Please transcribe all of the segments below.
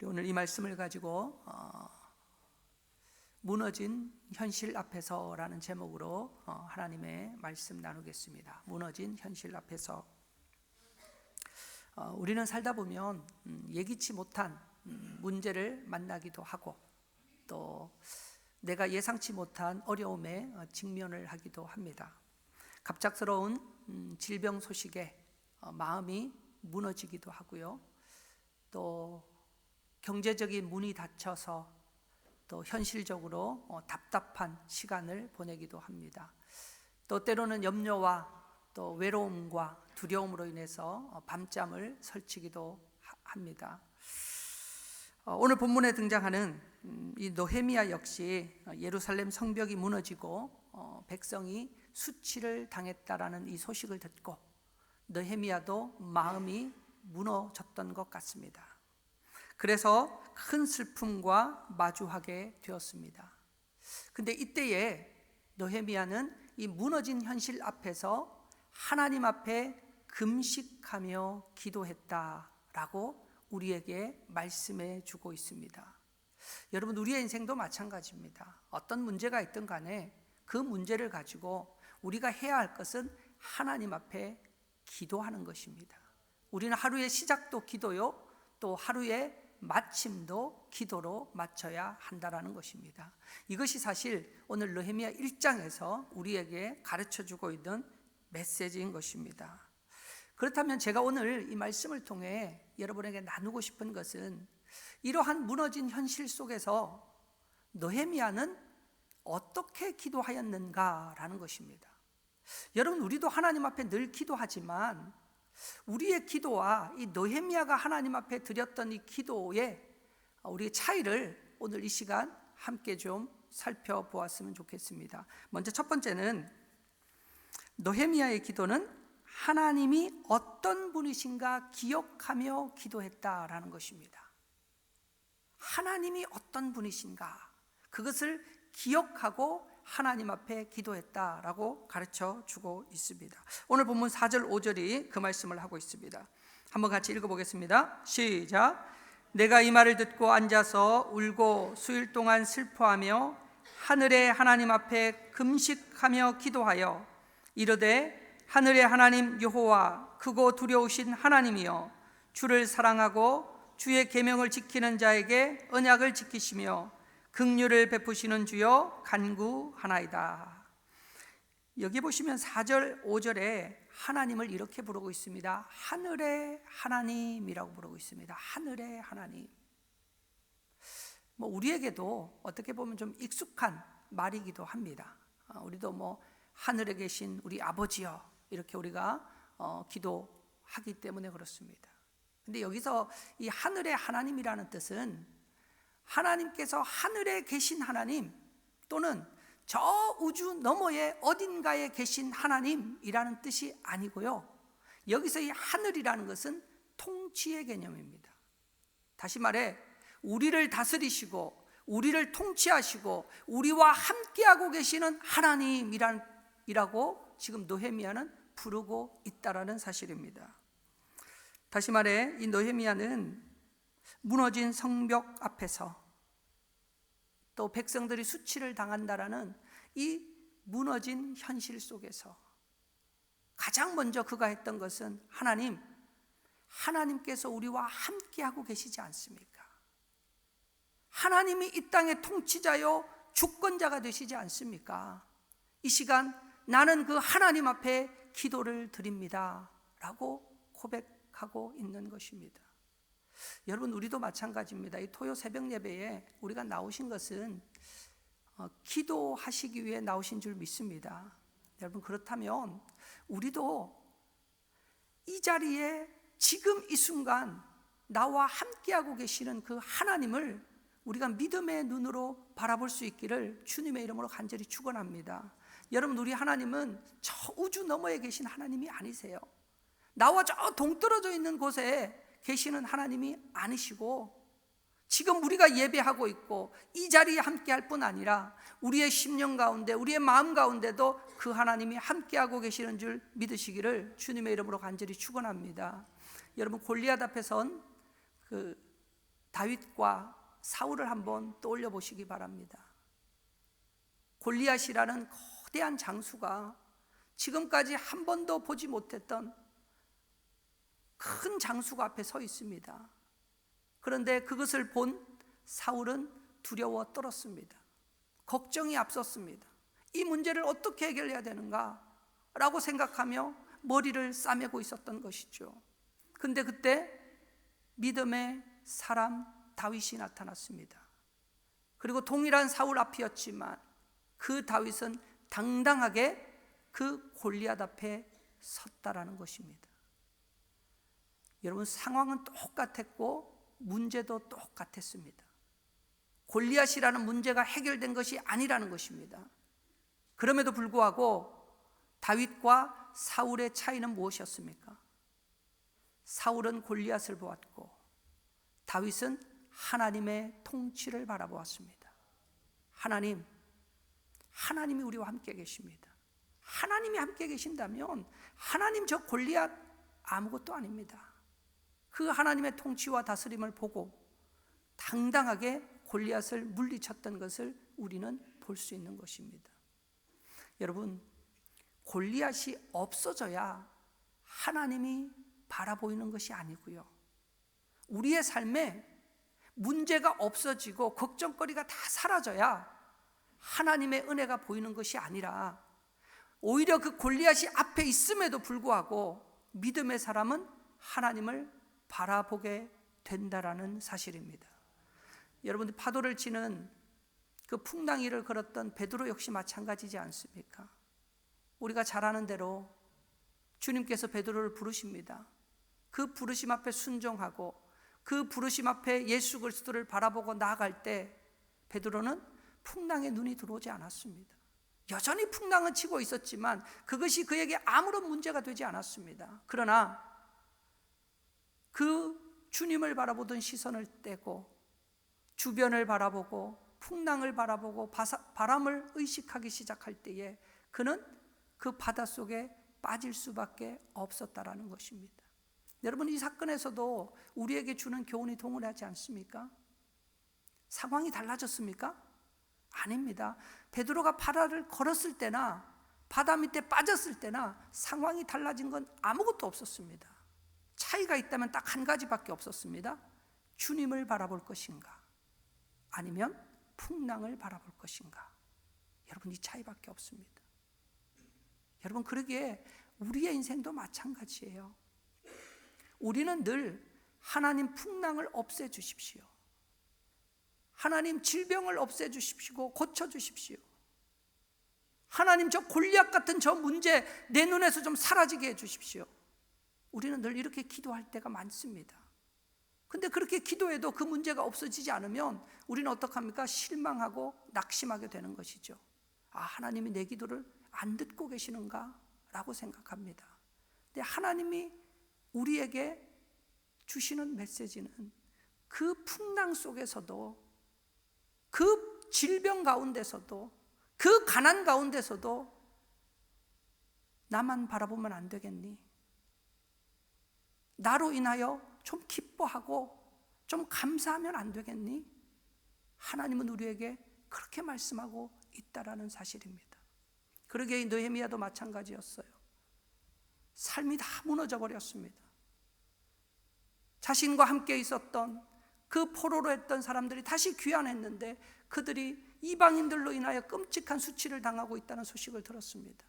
오늘 이 말씀을 가지고 무너진 현실 앞에서라는 제목으로 하나님의 말씀 나누겠습니다. 무너진 현실 앞에서. 우리는 살다 보면 예기치 못한 문제를 만나기도 하고 또 내가 예상치 못한 어려움에 직면을 하기도 합니다. 갑작스러운 질병 소식에 마음이 무너지기도 하고요. 또 경제적인 문이 닫혀서 또 현실적으로 답답한 시간을 보내기도 합니다. 또 때로는 염려와 또 외로움과 두려움으로 인해서 밤잠을 설치기도 합니다. 오늘 본문에 등장하는 이 느헤미야 역시 예루살렘 성벽이 무너지고 백성이 수치를 당했다라는 이 소식을 듣고 느헤미야도 마음이 무너졌던 것 같습니다. 그래서 큰 슬픔과 마주하게 되었습니다. 근데 이때에 느헤미야는 이 무너진 현실 앞에서 하나님 앞에 금식하며 기도했다라고 우리에게 말씀해 주고 있습니다. 여러분, 우리의 인생도 마찬가지입니다. 어떤 문제가 있든 간에 그 문제를 가지고 우리가 해야 할 것은 하나님 앞에 기도하는 것입니다. 우리는 하루의 시작도 기도요, 또 하루의 마침도 기도로 맞춰야 한다라는 것입니다. 이것이 사실 오늘 느헤미야 1장에서 우리에게 가르쳐주고 있는 메시지인 것입니다. 그렇다면 제가 오늘 이 말씀을 통해 여러분에게 나누고 싶은 것은 이러한 무너진 현실 속에서 느헤미야는 어떻게 기도하였는가라는 것입니다. 여러분, 우리도 하나님 앞에 늘 기도하지만 우리의 기도와 이 느헤미야가 하나님 앞에 드렸던 이 기도의 우리의 차이를 오늘 이 시간 함께 좀 살펴보았으면 좋겠습니다. 먼저 첫 번째는 느헤미야의 기도는 하나님이 어떤 분이신가 기억하며 기도했다라는 것입니다. 하나님이 어떤 분이신가, 그것을 기억하고 하나님 앞에 기도했다라고 가르쳐 주고 있습니다. 오늘 본문 4절 5절이 그 말씀을 하고 있습니다. 한번 같이 읽어보겠습니다. 시작. 내가 이 말을 듣고 앉아서 울고 수일 동안 슬퍼하며 하늘의 하나님 앞에 금식하며 기도하여 이르되 하늘의 하나님 여호와 크고 두려우신 하나님이여, 주를 사랑하고 주의 계명을 지키는 자에게 언약을 지키시며 긍휼을 베푸시는 주여 간구하나이다. 여기 보시면 4절 5절에 하나님을 이렇게 부르고 있습니다. 하늘의 하나님이라고 부르고 있습니다. 하늘의 하나님. 우리에게도 어떻게 보면 좀 익숙한 말이기도 합니다. 우리도 하늘에 계신 우리 아버지여 이렇게 우리가 기도하기 때문에 그렇습니다. 근데 여기서 이 하늘의 하나님이라는 뜻은 하나님께서 하늘에 계신 하나님 또는 저 우주 너머의 어딘가에 계신 하나님이라는 뜻이 아니고요, 여기서 이 하늘이라는 것은 통치의 개념입니다. 다시 말해 우리를 다스리시고 우리를 통치하시고 우리와 함께하고 계시는 하나님이라고 지금 느헤미야는 부르고 있다라는 사실입니다. 다시 말해 이 느헤미야는 무너진 성벽 앞에서 또 백성들이 수치를 당한다라는 이 무너진 현실 속에서 가장 먼저 그가 했던 것은 하나님께서 우리와 함께하고 계시지 않습니까? 하나님이 이 땅의 통치자요 주권자가 되시지 않습니까? 이 시간 나는 그 하나님 앞에 기도를 드립니다 라고 고백하고 있는 것입니다. 여러분, 우리도 마찬가지입니다. 이 토요 새벽 예배에 우리가 나오신 것은 기도하시기 위해 나오신 줄 믿습니다. 여러분, 그렇다면 우리도 이 자리에 지금 이 순간 나와 함께하고 계시는 그 하나님을 우리가 믿음의 눈으로 바라볼 수 있기를 주님의 이름으로 간절히 축원합니다. 여러분, 우리 하나님은 저 우주 너머에 계신 하나님이 아니세요. 나와 저 동떨어져 있는 곳에 계시는 하나님이 아니시고, 지금 우리가 예배하고 있고 이 자리에 함께할 뿐 아니라 우리의 심령 가운데 우리의 마음 가운데도 그 하나님이 함께하고 계시는 줄 믿으시기를 주님의 이름으로 간절히 축원합니다. 여러분, 골리앗 앞에 선 그 다윗과 사울을 한번 떠올려 보시기 바랍니다. 골리앗이라는 거대한 장수가 지금까지 한 번도 보지 못했던 큰 장수가 앞에 서 있습니다. 그런데 그것을 본 사울은 두려워 떨었습니다. 걱정이 앞섰습니다. 이 문제를 어떻게 해결해야 되는가 라고 생각하며 머리를 싸매고 있었던 것이죠. 근데 그때 믿음의 사람 다윗이 나타났습니다. 그리고 동일한 사울 앞이었지만 그 다윗은 당당하게 그 골리앗 앞에 섰다라는 것입니다. 여러분, 상황은 똑같았고 문제도 똑같았습니다. 골리앗이라는 문제가 해결된 것이 아니라는 것입니다. 그럼에도 불구하고 다윗과 사울의 차이는 무엇이었습니까? 사울은 골리앗을 보았고 다윗은 하나님의 통치를 바라보았습니다. 하나님이 우리와 함께 계십니다. 하나님이 함께 계신다면 하나님 저 골리앗 아무것도 아닙니다. 그 하나님의 통치와 다스림을 보고 당당하게 골리앗을 물리쳤던 것을 우리는 볼 수 있는 것입니다. 여러분, 골리앗이 없어져야 하나님이 바라보이는 것이 아니고요, 우리의 삶에 문제가 없어지고 걱정거리가 다 사라져야 하나님의 은혜가 보이는 것이 아니라 오히려 그 골리앗이 앞에 있음에도 불구하고 믿음의 사람은 하나님을 바라보게 된다라는 사실입니다. 여러분들, 파도를 치는 그 풍랑 위를 걸었던 베드로 역시 마찬가지지 않습니까? 우리가 잘 아는 대로 주님께서 베드로를 부르십니다. 그 부르심 앞에 순종하고 그 부르심 앞에 예수 그리스도를 바라보고 나아갈 때 베드로는 풍랑에 눈이 들어오지 않았습니다. 여전히 풍랑은 치고 있었지만 그것이 그에게 아무런 문제가 되지 않았습니다. 그러나 그 주님을 바라보던 시선을 떼고 주변을 바라보고 풍랑을 바라보고 바람을 의식하기 시작할 때에 그는 그 바다 속에 빠질 수밖에 없었다라는 것입니다. 여러분, 이 사건에서도 우리에게 주는 교훈이 동일하지 않습니까? 상황이 달라졌습니까? 아닙니다. 베드로가 바다를 걸었을 때나 바다 밑에 빠졌을 때나 상황이 달라진 건 아무것도 없었습니다. 차이가 있다면 딱 한 가지밖에 없었습니다. 주님을 바라볼 것인가, 아니면 풍랑을 바라볼 것인가. 여러분, 이 차이밖에 없습니다. 여러분, 그러기에 우리의 인생도 마찬가지예요. 우리는 늘 하나님 풍랑을 없애주십시오, 하나님 질병을 없애주십시오, 고쳐주십시오, 하나님 저 골리앗 같은 저 문제 내 눈에서 좀 사라지게 해주십시오. 우리는 늘 이렇게 기도할 때가 많습니다. 근데 그렇게 기도해도 그 문제가 없어지지 않으면 우리는 어떡합니까? 실망하고 낙심하게 되는 것이죠. 아, 하나님이 내 기도를 안 듣고 계시는가? 라고 생각합니다. 근데 하나님이 우리에게 주시는 메시지는 그 풍랑 속에서도, 그 질병 가운데서도, 그 가난 가운데서도 나만 바라보면 안 되겠니? 나로 인하여 좀 기뻐하고 좀 감사하면 안 되겠니? 하나님은 우리에게 그렇게 말씀하고 있다라는 사실입니다. 그러기에 느헤미야도 마찬가지였어요. 삶이 다 무너져 버렸습니다. 자신과 함께 있었던 그 포로로 했던 사람들이 다시 귀환했는데 그들이 이방인들로 인하여 끔찍한 수치를 당하고 있다는 소식을 들었습니다.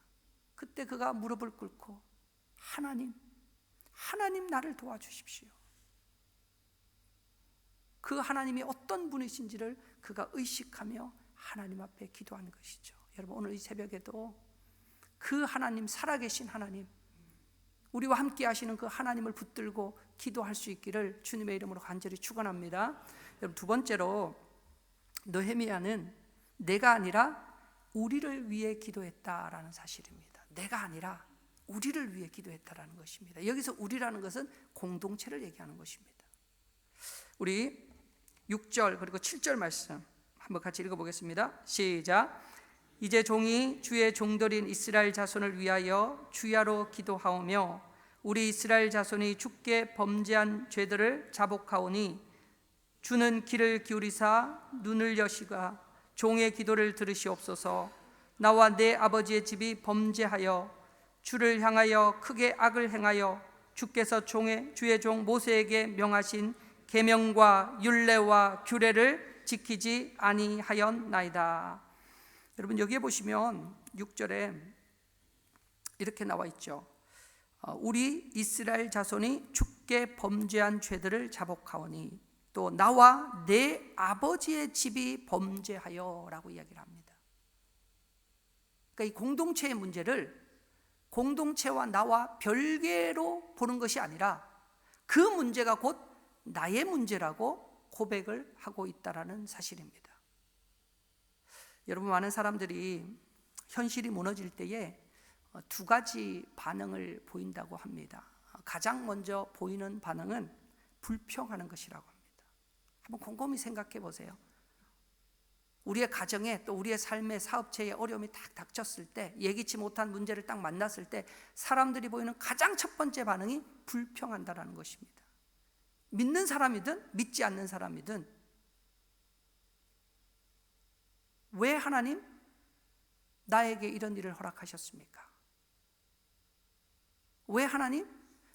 그때 그가 무릎을 꿇고 하나님 나를 도와주십시오. 그 하나님이 어떤 분이신지를 그가 의식하며 하나님 앞에 기도한 것이죠. 여러분, 오늘 이 새벽에도 그 하나님, 살아계신 하나님, 우리와 함께 하시는 그 하나님을 붙들고 기도할 수 있기를 주님의 이름으로 간절히 축원합니다. 여러분, 두 번째로 느헤미야는 내가 아니라 우리를 위해 기도했다라는 사실입니다. 내가 아니라 우리를 위해 기도했다라는 것입니다. 여기서 우리라는 것은 공동체를 얘기하는 것입니다. 우리 6절 그리고 7절 말씀 한번 같이 읽어보겠습니다. 시작. 이제 종이 주의 종들인 이스라엘 자손을 위하여 주야로 기도하오며 우리 이스라엘 자손이 주께 범죄한 죄들을 자복하오니 주는 귀를 기울이사 눈을 여시가 종의 기도를 들으시옵소서. 나와 내 아버지의 집이 범죄하여 주를 향하여 크게 악을 행하여 주께서 주의 종 모세에게 명하신 계명과 율례와 규례를 지키지 아니하였나이다. 여러분, 여기에 보시면 6절에 이렇게 나와 있죠. 우리 이스라엘 자손이 주께 범죄한 죄들을 자복하오니 또 나와 내 아버지의 집이 범죄하여 라고 이야기를 합니다. 그러니까 이 공동체의 문제를 공동체와 나와 별개로 보는 것이 아니라 그 문제가 곧 나의 문제라고 고백을 하고 있다는 사실입니다. 여러분, 많은 사람들이 현실이 무너질 때에 두 가지 반응을 보인다고 합니다. 가장 먼저 보이는 반응은 불평하는 것이라고 합니다. 한번 곰곰이 생각해 보세요. 우리의 가정에 또 우리의 삶의 사업체에 어려움이 딱 닥쳤을 때, 예기치 못한 문제를 딱 만났을 때 사람들이 보이는 가장 첫 번째 반응이 불평한다라는 것입니다. 믿는 사람이든 믿지 않는 사람이든, 왜 하나님 나에게 이런 일을 허락하셨습니까? 왜 하나님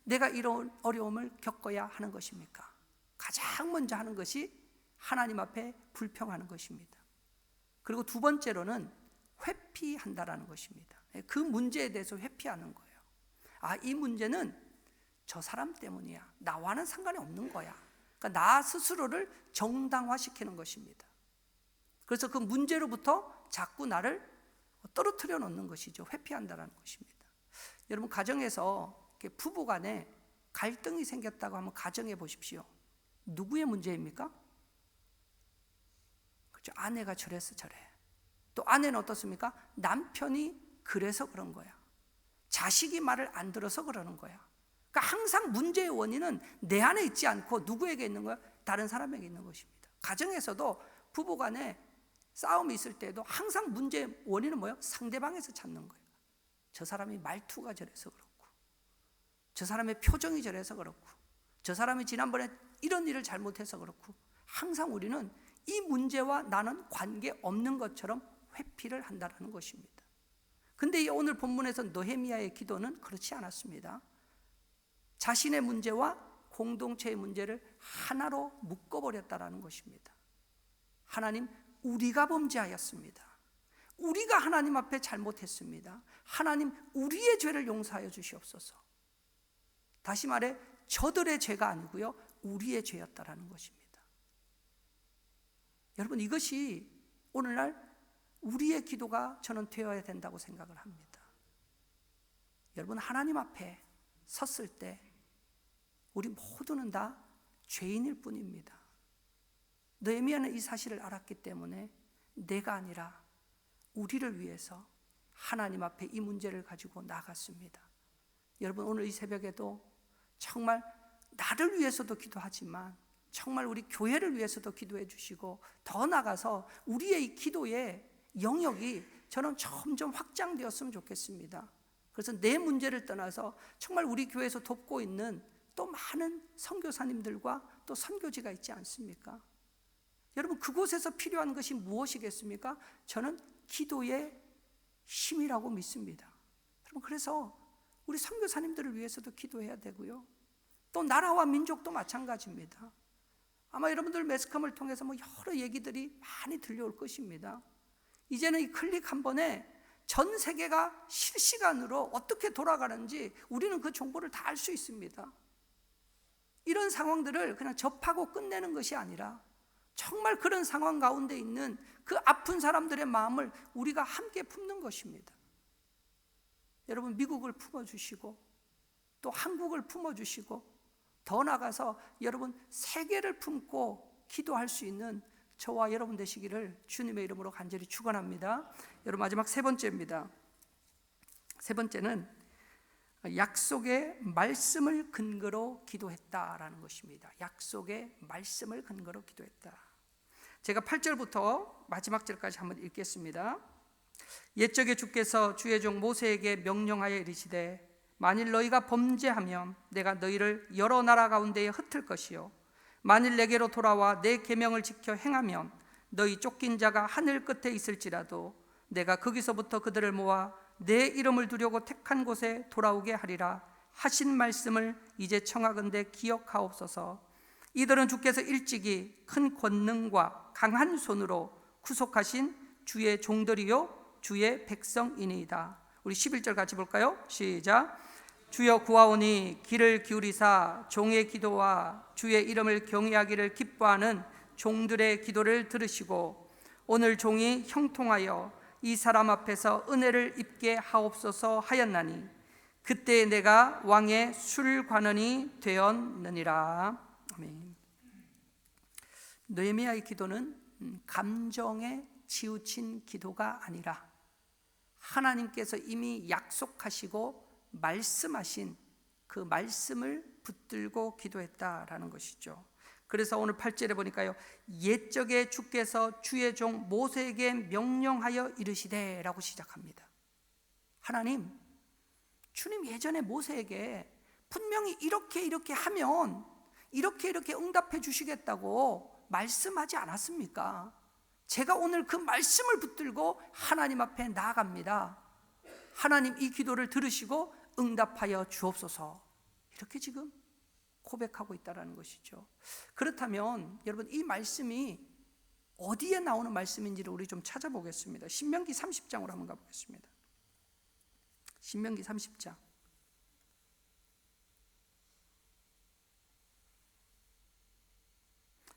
내가 이런 어려움을 겪어야 하는 것입니까? 가장 먼저 하는 것이 하나님 앞에 불평하는 것입니다. 그리고 두 번째로는 회피한다라는 것입니다. 그 문제에 대해서 회피하는 거예요. 이 문제는 저 사람 때문이야. 나와는 상관이 없는 거야. 그러니까 나 스스로를 정당화시키는 것입니다. 그래서 그 문제로부터 자꾸 나를 떨어뜨려 놓는 것이죠. 회피한다라는 것입니다. 여러분, 가정에서 부부 간에 갈등이 생겼다고 한번 가정해 보십시오. 누구의 문제입니까? 그렇죠. 아내가 저래서 저래. 또 아내는 어떻습니까? 남편이 그래서 그런 거야. 자식이 말을 안 들어서 그러는 거야. 그러니까 항상 문제의 원인은 내 안에 있지 않고 누구에게 있는 거야? 다른 사람에게 있는 것입니다. 가정에서도 부부 간에 싸움이 있을 때도 항상 문제의 원인은 뭐예요? 상대방에서 찾는 거예요. 저 사람이 말투가 저래서 그렇고, 저 사람의 표정이 저래서 그렇고, 저 사람이 지난번에 이런 일을 잘못해서 그렇고, 항상 우리는 이 문제와 나는 관계없는 것처럼 회피를 한다는 것입니다. 근데 오늘 본문에서 느헤미야의 기도는 그렇지 않았습니다. 자신의 문제와 공동체의 문제를 하나로 묶어버렸다는 것입니다. 하나님, 우리가 범죄하였습니다. 우리가 하나님 앞에 잘못했습니다. 하나님, 우리의 죄를 용서하여 주시옵소서. 다시 말해, 저들의 죄가 아니고요, 우리의 죄였다라는 것입니다. 여러분, 이것이 오늘날 우리의 기도가 저는 되어야 된다고 생각을 합니다. 여러분, 하나님 앞에 섰을 때 우리 모두는 다 죄인일 뿐입니다. 느헤미야는 이 사실을 알았기 때문에 내가 아니라 우리를 위해서 하나님 앞에 이 문제를 가지고 나갔습니다. 여러분, 오늘 이 새벽에도 정말 나를 위해서도 기도하지만 정말 우리 교회를 위해서도 기도해 주시고, 더 나아가서 우리의 이 기도의 영역이 저는 점점 확장되었으면 좋겠습니다. 그래서 내 문제를 떠나서 정말 우리 교회에서 돕고 있는 또 많은 선교사님들과 또 선교지가 있지 않습니까? 여러분, 그곳에서 필요한 것이 무엇이겠습니까? 저는 기도의 힘이라고 믿습니다. 여러분, 그래서 우리 선교사님들을 위해서도 기도해야 되고요, 또 나라와 민족도 마찬가지입니다. 아마 여러분들 매스컴을 통해서 여러 얘기들이 많이 들려올 것입니다. 이제는 이 클릭 한 번에 전 세계가 실시간으로 어떻게 돌아가는지 우리는 그 정보를 다 알 수 있습니다. 이런 상황들을 그냥 접하고 끝내는 것이 아니라 정말 그런 상황 가운데 있는 그 아픈 사람들의 마음을 우리가 함께 품는 것입니다. 여러분, 미국을 품어주시고 또 한국을 품어주시고, 더 나아가서 여러분 세계를 품고 기도할 수 있는 저와 여러분 되시기를 주님의 이름으로 간절히 축원합니다. 여러분, 마지막 세 번째입니다. 세 번째는 약속의 말씀을 근거로 기도했다라는 것입니다. 약속의 말씀을 근거로 기도했다. 제가 8절부터 마지막 절까지 한번 읽겠습니다. 옛적에 주께서 주의 종 모세에게 명령하여 이르시되, 만일 너희가 범죄하면 내가 너희를 여러 나라 가운데에 흩을 것이요 만일 내게로 돌아와 내 계명을 지켜 행하면 너희 쫓긴 자가 하늘 끝에 있을지라도 내가 거기서부터 그들을 모아 내 이름을 두려고 택한 곳에 돌아오게 하리라 하신 말씀을 이제 청하건대 기억하옵소서. 이들은 주께서 일찍이 큰 권능과 강한 손으로 구속하신 주의 종들이요 주의 백성이니이다. 우리 11절 같이 볼까요? 시작. 주여 구하오니 귀를 기울이사 종의 기도와 주의 이름을 경외하기를 기뻐하는 종들의 기도를 들으시고 오늘 종이 형통하여 이 사람 앞에서 은혜를 입게 하옵소서 하였나니 그때 내가 왕의 술관원이 되었느니라. 아멘. 느헤미야의 기도는 감정에 치우친 기도가 아니라 하나님께서 이미 약속하시고 말씀하신 그 말씀을 붙들고 기도했다라는 것이죠. 그래서 오늘 8절에 보니까요, 옛적에 주께서 주의 종 모세에게 명령하여 이르시되 라고 시작합니다. 하나님, 주님 예전에 모세에게 분명히 이렇게 하면 이렇게 응답해 주시겠다고 말씀하지 않았습니까? 제가 오늘 그 말씀을 붙들고 하나님 앞에 나아갑니다. 하나님 이 기도를 들으시고 응답하여 주옵소서. 이렇게 지금 고백하고 있다는 것이죠. 그렇다면 여러분, 이 말씀이 어디에 나오는 말씀인지를 우리 좀 찾아보겠습니다. 신명기 30장으로 한번 가보겠습니다. 신명기 30장.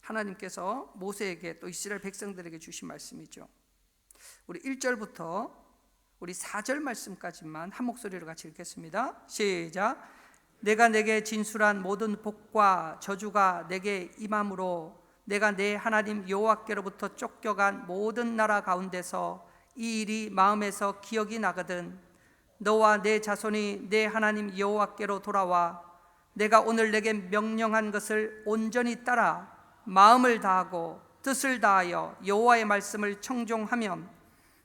하나님께서 모세에게 또 이스라엘 백성들에게 주신 말씀이죠. 우리 1절부터 우리 4절 말씀까지만 한 목소리로 같이 읽겠습니다. 시작. 내가 내게 진술한 모든 복과 저주가 내게 임함으로 내가 내 하나님 여호와께로부터 쫓겨간 모든 나라 가운데서 이 일이 마음에서 기억이 나거든 너와 내 자손이 내 하나님 여호와께로 돌아와 내가 오늘 내게 명령한 것을 온전히 따라 마음을 다하고 뜻을 다하여 여호와의 말씀을 청종하면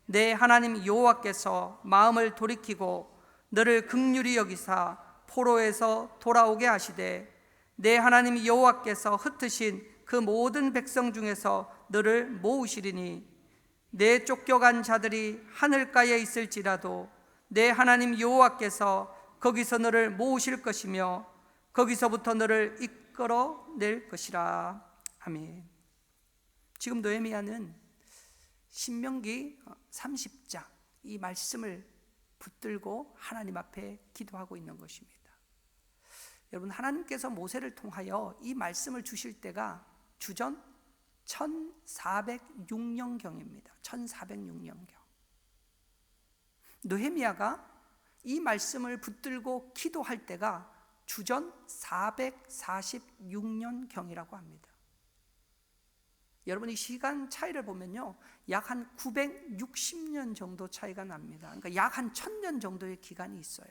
내 하나님 여호와께서 마음을 돌이키고 너를 긍휼히 여기사 포로에서 돌아오게 하시되 내 하나님 여호와께서 흩으신 그 모든 백성 중에서 너를 모으시리니 내 쫓겨간 자들이 하늘가에 있을지라도 내 하나님 여호와께서 거기서 너를 모으실 것이며 거기서부터 너를 이끌어낼 것이라. 아멘. 지금 느헤미야는 신명기 30장 이 말씀을 붙들고 하나님 앞에 기도하고 있는 것입니다. 여러분, 하나님께서 모세를 통하여 이 말씀을 주실 때가 주전 1406년경입니다. 1406년경. 느헤미야가 이 말씀을 붙들고 기도할 때가 주전 446년경이라고 합니다. 여러분, 이 시간 차이를 보면요, 약 한 960년 정도 차이가 납니다. 그러니까 약 한 1000년 정도의 기간이 있어요.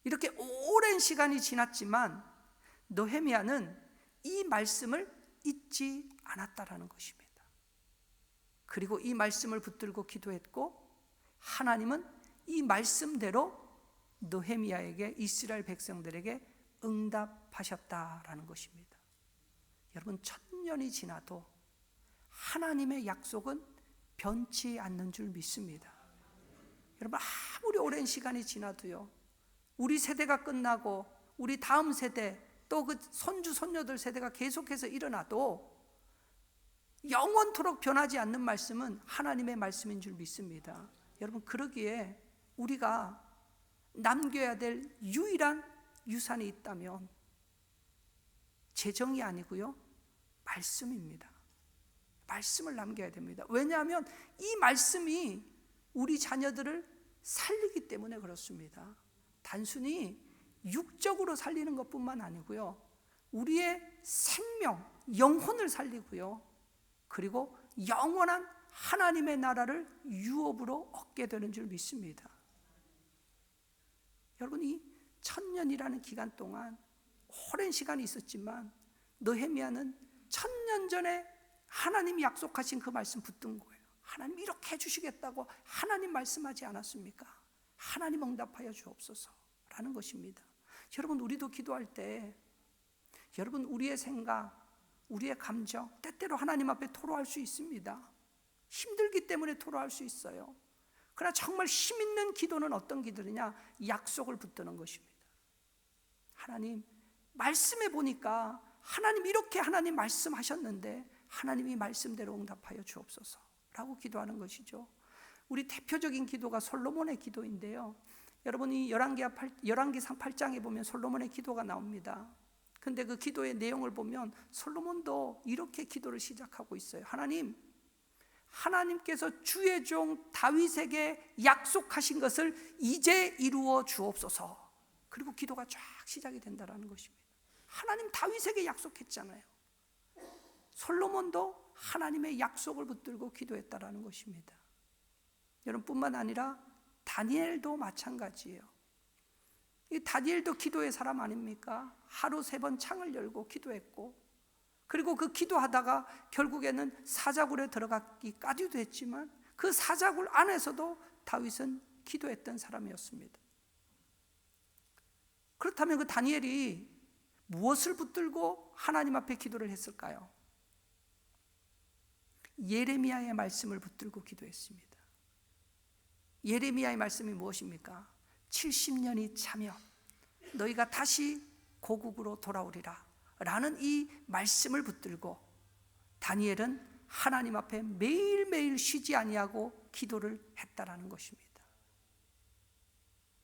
이렇게 오랜 시간이 지났지만 느헤미야는 이 말씀을 잊지 않았다라는 것입니다. 그리고 이 말씀을 붙들고 기도했고 하나님은 이 말씀대로 느헤미야에게, 이스라엘 백성들에게 응답하셨다라는 것입니다. 여러분, 1000년이 지나도 하나님의 약속은 변치 않는 줄 믿습니다. 여러분, 아무리 오랜 시간이 지나도요, 우리 세대가 끝나고 우리 다음 세대 또 그 손주 손녀들 세대가 계속해서 일어나도 영원토록 변하지 않는 말씀은 하나님의 말씀인 줄 믿습니다. 여러분, 그러기에 우리가 남겨야 될 유일한 유산이 있다면 재정이 아니고요, 말씀입니다. 말씀을 남겨야 됩니다. 왜냐하면 이 말씀이 우리 자녀들을 살리기 때문에 그렇습니다. 단순히 육적으로 살리는 것뿐만 아니고요, 우리의 생명, 영혼을 살리고요, 그리고 영원한 하나님의 나라를 유업으로 얻게 되는 줄 믿습니다. 여러분, 이 1000년이라는 기간 동안 오랜 시간이 있었지만 느헤미야는 1000년 전에 하나님이 약속하신 그 말씀 붙든 거예요. 하나님 이렇게 해주시겠다고 하나님 말씀하지 않았습니까? 하나님 응답하여 주옵소서라는 것입니다. 여러분, 우리도 기도할 때 여러분, 우리의 생각, 우리의 감정 때때로 하나님 앞에 토로할 수 있습니다. 힘들기 때문에 토로할 수 있어요. 그러나 정말 힘 있는 기도는 어떤 기도냐? 약속을 붙드는 것입니다. 하나님, 말씀해 보니까 하나님 이렇게 하나님 말씀하셨는데 하나님이 말씀대로 응답하여 주옵소서 라고 기도하는 것이죠. 우리 대표적인 기도가 솔로몬의 기도인데요. 여러분이 열왕기상 8장에 보면 솔로몬의 기도가 나옵니다. 근데 그 기도의 내용을 보면 솔로몬도 이렇게 기도를 시작하고 있어요. 하나님께서 주의 종 다윗에게 약속하신 것을 이제 이루어 주옵소서. 그리고 기도가 쫙 시작이 된다는 것입니다. 하나님 다윗에게 약속했잖아요. 솔로몬도 하나님의 약속을 붙들고 기도했다는 것입니다. 여러분뿐만 아니라 다니엘도 마찬가지예요. 이 다니엘도 기도의 사람 아닙니까? 하루 3번 창을 열고 기도했고, 그리고 그 기도하다가 결국에는 사자굴에 들어가기까지도 했지만 그 사자굴 안에서도 다윗은 기도했던 사람이었습니다. 그렇다면 그 다니엘이 무엇을 붙들고 하나님 앞에 기도를 했을까요? 예레미야의 말씀을 붙들고 기도했습니다. 예레미야의 말씀이 무엇입니까? 70년이 차면 너희가 다시 고국으로 돌아오리라 라는 이 말씀을 붙들고 다니엘은 하나님 앞에 매일매일 쉬지 아니하고 기도를 했다라는 것입니다.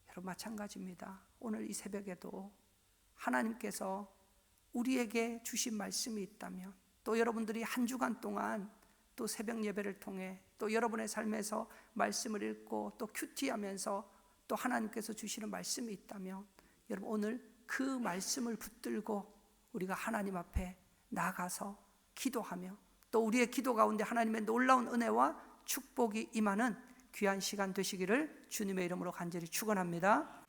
여러분, 마찬가지입니다. 오늘 이 새벽에도 하나님께서 우리에게 주신 말씀이 있다면, 또 여러분들이 한 주간 동안 또 새벽 예배를 통해 또 여러분의 삶에서 말씀을 읽고 또 큐티하면서 또 하나님께서 주시는 말씀이 있다면, 여러분 오늘 그 말씀을 붙들고 우리가 하나님 앞에 나가서 기도하며 또 우리의 기도 가운데 하나님의 놀라운 은혜와 축복이 임하는 귀한 시간 되시기를 주님의 이름으로 간절히 축원합니다.